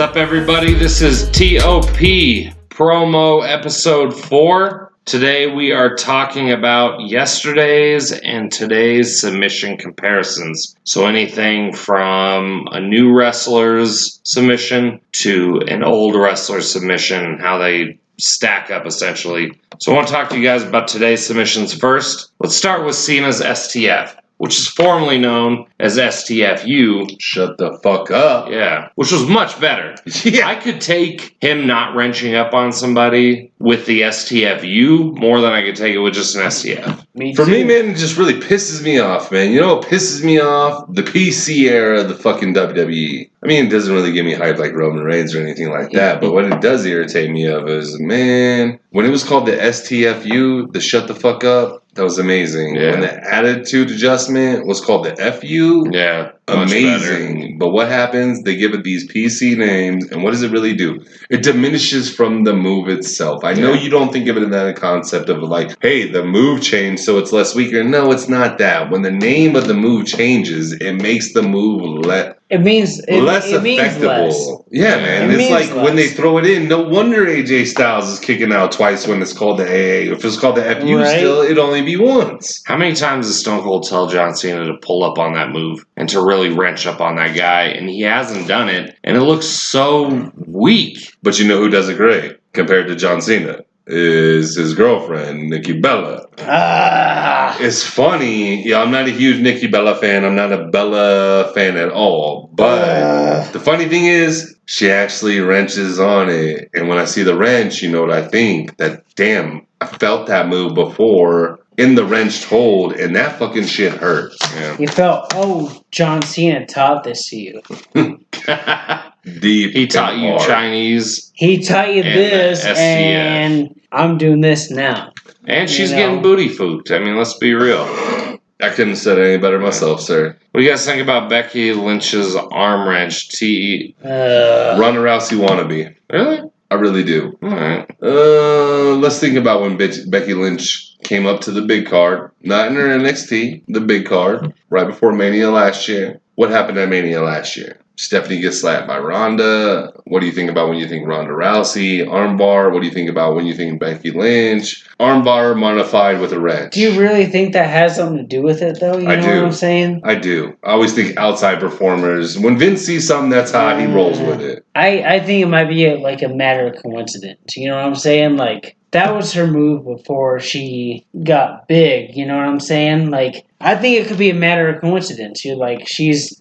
up, everybody? This is TOP promo episode 4. Today we are talking about yesterday's and today's submission comparisons. So anything from a new wrestler's submission to an old wrestler's submission and how they stack up, essentially. So I want to talk to you guys about today's submissions first. Let's start with Cena's STF, which is formerly known as STFU. Shut the fuck up. Yeah, which was much better. Yeah. I could take him not wrenching up on somebody with the STFU more than I could take it with just an STF. For me, man, it just really pisses me off, man. You know what pisses me off? The PC era of the fucking WWE. I mean, it doesn't really get me hyped like Roman Reigns or anything like that, but what it does irritate me of is, man, when it was called the STFU, the shut the fuck up, that was amazing. Yeah. When the attitude adjustment was called the FU, Yeah, amazing. But what happens? They give it these PC names, and what does it really do? It diminishes from the move itself. I know you don't think of it in that concept of like, hey, the move changed, so it's less weaker. No, it's not that. When the name of the move changes, it makes the move less effectable. Yeah, man. It's like when they throw it in, no wonder AJ Styles is kicking out twice when it's called the AA. If it's called the FU still, it'd only be once. How many times does Stone Cold tell John Cena to pull up on that move and to really wrench up on that guy? And he hasn't done it, and it looks so weak. But you know who does it great compared to John Cena? Is his girlfriend, Nikki Bella. It's funny. Yeah, I'm not a huge Nikki Bella fan. I'm not a Bella fan at all. But the funny thing is, she actually wrenches on it. And when I see the wrench, you know what I think? That, damn, I felt that move before in the wrenched hold, and that fucking shit hurt. Yeah. You felt, John Cena taught this to you. Deep. He taught you hard. Chinese. He taught you this, and I'm doing this now. And she's getting booty fooked. I mean, let's be real. I couldn't have said it any better myself, sir. What do you guys think about Becky Lynch's arm wrench? Ronda Rousey wannabe. Really? I really do. All right. Let's think about when Becky Lynch came up to the big card. Not in her NXT, the big card, right before Mania last year. What happened at Mania last year? Stephanie gets slapped by Ronda. What do you think about when you think Ronda Rousey? Armbar. What do you think about when you think Becky Lynch? Armbar modified with a wrench. Do you really think that has something to do with it, though? You know what I'm saying? I do. I always think outside performers. When Vince sees something that's hot, he rolls with it. I think it might be a matter of coincidence. You know what I'm saying? Like, that was her move before she got big. You know what I'm saying? Like, I think it could be a matter of coincidence. You're like, she's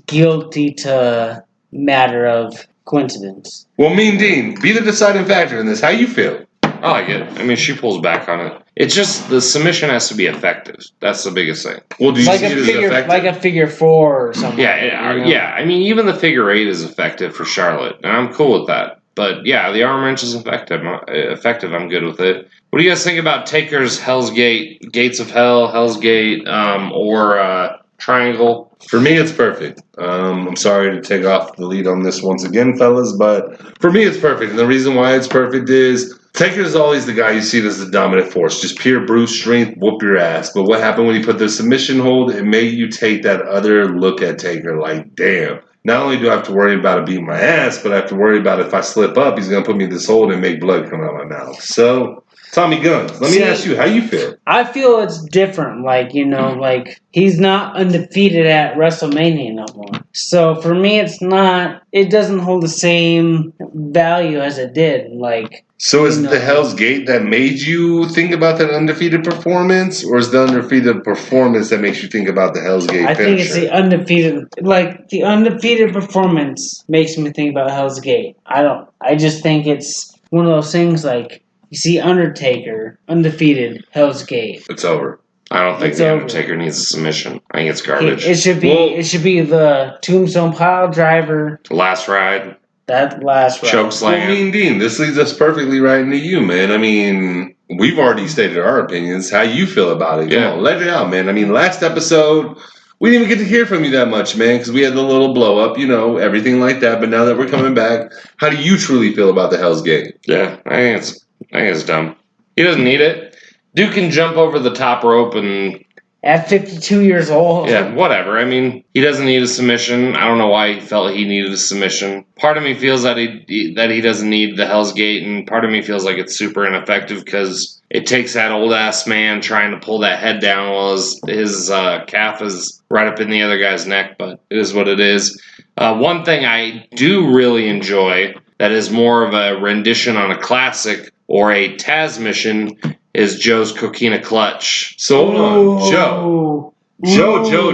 guilty to matter of coincidence. Well, Mean Dean, be the deciding factor in this. How you feel? I like it. I mean, she pulls back on it. It's just the submission has to be effective. That's the biggest thing. Well, do you see it as effective? Like a figure 4 or something. Yeah. I mean, even the figure 8 is effective for Charlotte, and I'm cool with that. But yeah, the arm wrench is effective. I'm good with it. What do you guys think about Taker's Hell's Gate, Gates of Hell, Hell's Gate, or Triangle? For me, it's perfect. I'm sorry to take off the lead on this once again, fellas, but for me, it's perfect. And the reason why it's perfect is Taker is always the guy you see as the dominant force. Just pure brute strength, whoop your ass. But what happened when he put the submission hold? It made you take that other look at Taker like, damn. Not only do I have to worry about it beating my ass, but I have to worry about if I slip up, he's going to put me in this hold and make blood come out of my mouth. So, Tommy Guns, let me ask you, how you feel? I feel it's different. Like, like he's not undefeated at WrestleMania no more. So for me, it doesn't hold the same value as it did. Like, so is the Hell's Gate that made you think about that undefeated performance, or is the undefeated performance that makes you think about the Hell's Gate I finisher? think it's the undefeated. Like, the undefeated performance makes me think about Hell's Gate. I just think it's one of those things like, you see Undertaker, undefeated, Hell's Gate. It's over. I don't think the Undertaker needs a submission. I think it's garbage. It should be the Tombstone Pile Driver. Last ride. That last ride. Choke slam. Well, Mean Dean, this leads us perfectly right into you, man. I mean, we've already stated our opinions. How you feel about it? Come on, let it out, man. I mean, last episode, we didn't even get to hear from you that much, man, because we had the little blow up, everything like that. But now that we're coming back, how do you truly feel about the Hell's Gate? Yeah, I think it's dumb. He doesn't need it. Dude can jump over the top rope and At 52 years old. Yeah, whatever. I mean, he doesn't need a submission. I don't know why he felt he needed a submission. Part of me feels that he doesn't need the Hell's Gate, and part of me feels like it's super ineffective because it takes that old-ass man trying to pull that head down while his calf is right up in the other guy's neck, but it is what it is. One thing I do really enjoy that is more of a rendition on a classic or a Taz mission is Joe's Coquina Clutch. So hold on,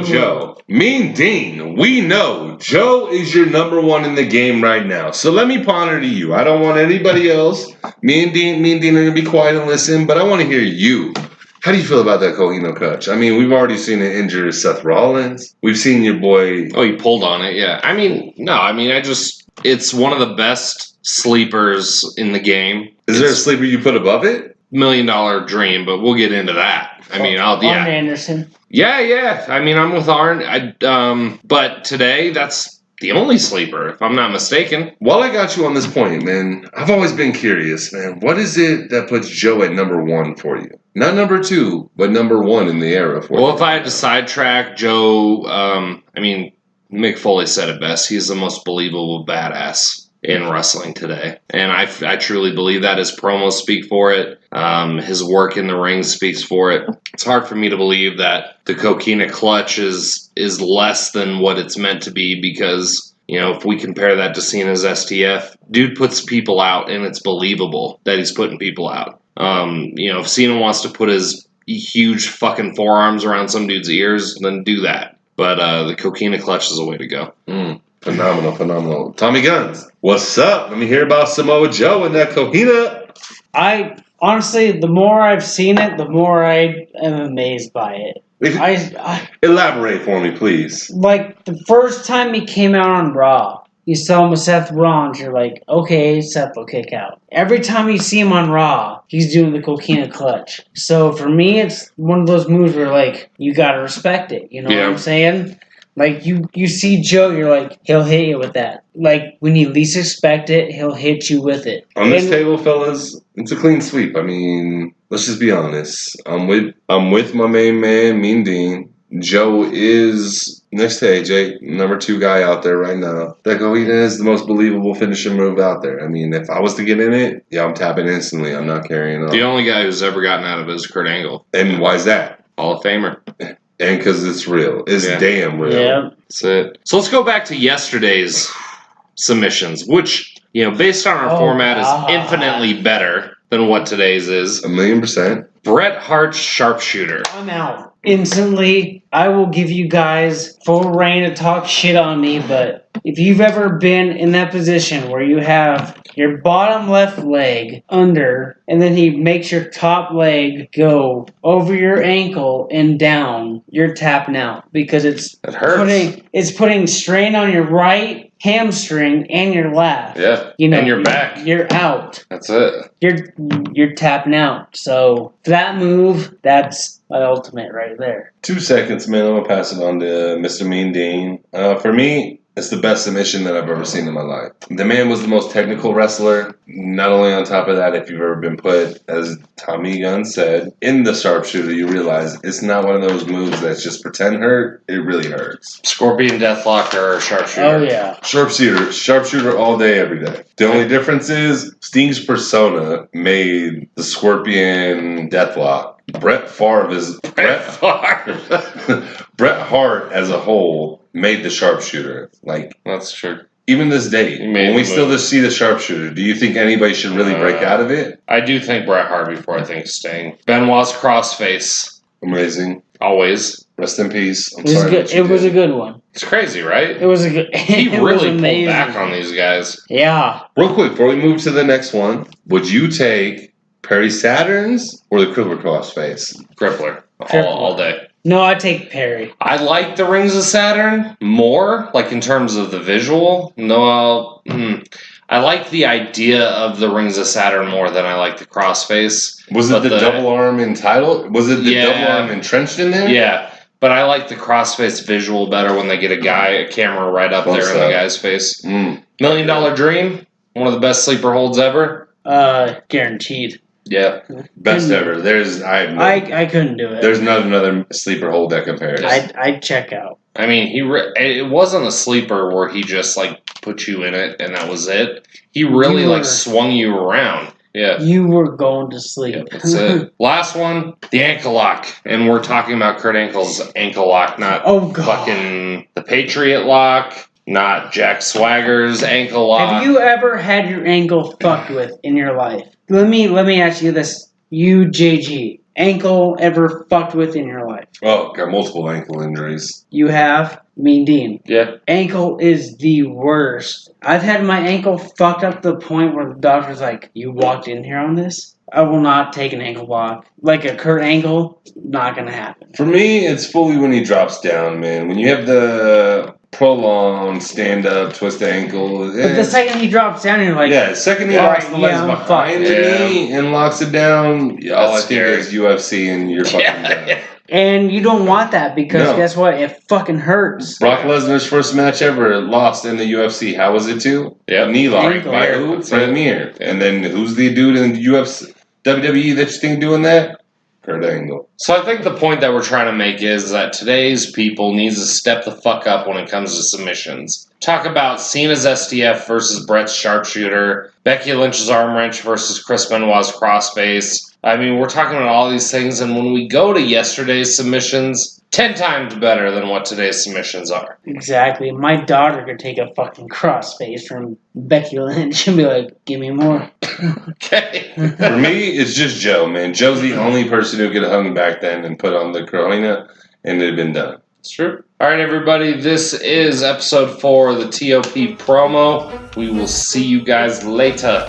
Joe. Mean Dean, we know Joe is your number one in the game right now. So let me ponder to you. I don't want anybody else. Me and Dean are going to be quiet and listen, but I want to hear you. How do you feel about that Coquina Clutch? I mean, we've already seen it injure Seth Rollins. We've seen your boy... Oh, he pulled on it, yeah. It's one of the best sleepers in the game. Is there a sleeper you put above it? $1 Million Dream, but we'll get into that. Arn Anderson. Yeah. I mean, I'm with Arn. But today, that's the only sleeper, if I'm not mistaken. While I got you on this point, man, I've always been curious, man. What is it that puts Joe at number one for you? Not number two, but number one in the era for you. Well, if I had to sidetrack Joe, Mick Foley said it best. He's the most believable badass in wrestling today. And I truly believe that. His promos speak for it. His work in the ring speaks for it. It's hard for me to believe that the Coquina Clutch is less than what it's meant to be because, if we compare that to Cena's STF, dude puts people out and it's believable that he's putting people out. If Cena wants to put his huge fucking forearms around some dude's ears, then do that. But the Coquina Clutch is the way to go. Phenomenal. Tommy Guns, what's up? Let me hear about Samoa Joe and that Coquina. Honestly, the more I've seen it, the more I am amazed by it. Elaborate for me, please. Like, the first time he came out on Raw, you saw him with Seth Rollins, you're like, okay, Seth will kick out. Every time you see him on Raw, he's doing the Coquina Clutch. So for me, it's one of those moves where, like, you gotta respect it. You know what I'm saying? Like, you see Joe, you're like, he'll hit you with that. Like, when you least expect it, he'll hit you with it. On this table, fellas, it's a clean sweep. I mean, let's just be honest. I'm with my main man, Mean Dean. Joe is, next to AJ, number 2 guy out there right now. That Coquina is the most believable finishing move out there. I mean, if I was to get in it, I'm tapping instantly. I'm not carrying on. The only guy who's ever gotten out of it is Kurt Angle. And why is that? Hall of Famer. And because it's real. It's damn real. Yeah. That's it. So let's go back to yesterday's submissions, which, based on our format is infinitely better than what today's is. 1,000,000%. Bret Hart's sharpshooter. I'm out. Instantly, I will give you guys full reign to talk shit on me, but if you've ever been in that position where you have your bottom left leg under, and then he makes your top leg go over your ankle and down, you're tapping out because it hurts. It's putting strain on your right hamstring and your left. Yeah. And your back. You're out. That's it. You're tapping out. So for that move, that's my ultimate right there. 2 seconds, man. I'm going to pass it on to Mr. Mean Dean. For me, it's the best submission that I've ever seen in my life. The man was the most technical wrestler. Not only on top of that, if you've ever been put, as Tommy Gunn said, in the sharpshooter, you realize it's not one of those moves that's just pretend hurt. It really hurts. Scorpion Deathlock or sharpshooter. Oh, yeah. Sharpshooter all day, every day. The only difference is Sting's persona made the Scorpion Deathlock. Bret Hart as a whole made the sharpshooter. Like, that's true. Even this day, when we still just see the sharpshooter, do you think anybody should really break out of it? I do think Bret Hart before I think Sting. Benoit's crossface. Amazing. Always. Rest in peace. It was a good one. It's crazy, right? It was a good. He really pulled back on these guys. Yeah. Real quick, before we move to the next one, would you take Perry Saturn's or the Crippler crossface? Crippler. All day. No, I take Perry. I like the Rings of Saturn more, like in terms of the visual. No, I like the idea of the Rings of Saturn more than I like the crossface. Was it the double arm entitled? Was it the double arm entrenched in there? Yeah, but I like the crossface visual better when they get a camera right up there in the guy's face. $1 Million Dream, one of the best sleeper holds ever. Guaranteed. Yeah, best ever. I couldn't do it. There's not another sleeper hold that compares. I'd check out. I mean, it wasn't a sleeper where he just like put you in it and that was it. He really like swung you around. Yeah. You were going to sleep. Yeah, that's it. Last one, the ankle lock. And we're talking about Kurt Angle's ankle lock, not fucking the Patriot lock, not Jack Swagger's ankle lock. Have you ever had your ankle fucked with in your life? Let me ask you this. You, JG, ankle ever fucked with in your life? Oh, got multiple ankle injuries. You have? Mean Dean. Yeah. Ankle is the worst. I've had my ankle fucked up to the point where the doctor's like, you walked in here on this? I will not take an ankle block. Like a Kurt Angle, not gonna happen. For me, it's fully when he drops down, man. When you have the prolonged stand-up, twist the ankle. But the second he drops down, you're like... Yeah, the second he locks the legs behind the knee and locks it down, all I think is UFC and you're fucking done. And you don't want that because guess what? It fucking hurts. Brock Lesnar's first match ever lost in the UFC. How was it too? Yeah, knee lock by who? Fred Mir. And then who's the dude in the UFC, WWE that you think doing that? Kurt Angle. So I think the point that we're trying to make is that today's people needs to step the fuck up when it comes to submissions. Talk about Cena's STF versus Bret's sharpshooter, Becky Lynch's arm wrench versus Chris Benoit's crossface. I mean, we're talking about all these things, and when we go to yesterday's submissions, 10 times better than what today's submissions are. Exactly. My daughter could take a fucking crossface from Becky Lynch and be like, give me more. Okay. For me, it's just Joe, man. Joe's the only person who could have hung back then and put on the Corona, and it had been done. It's true. All right, everybody. This is episode 4 of the TOP promo. We will see you guys later.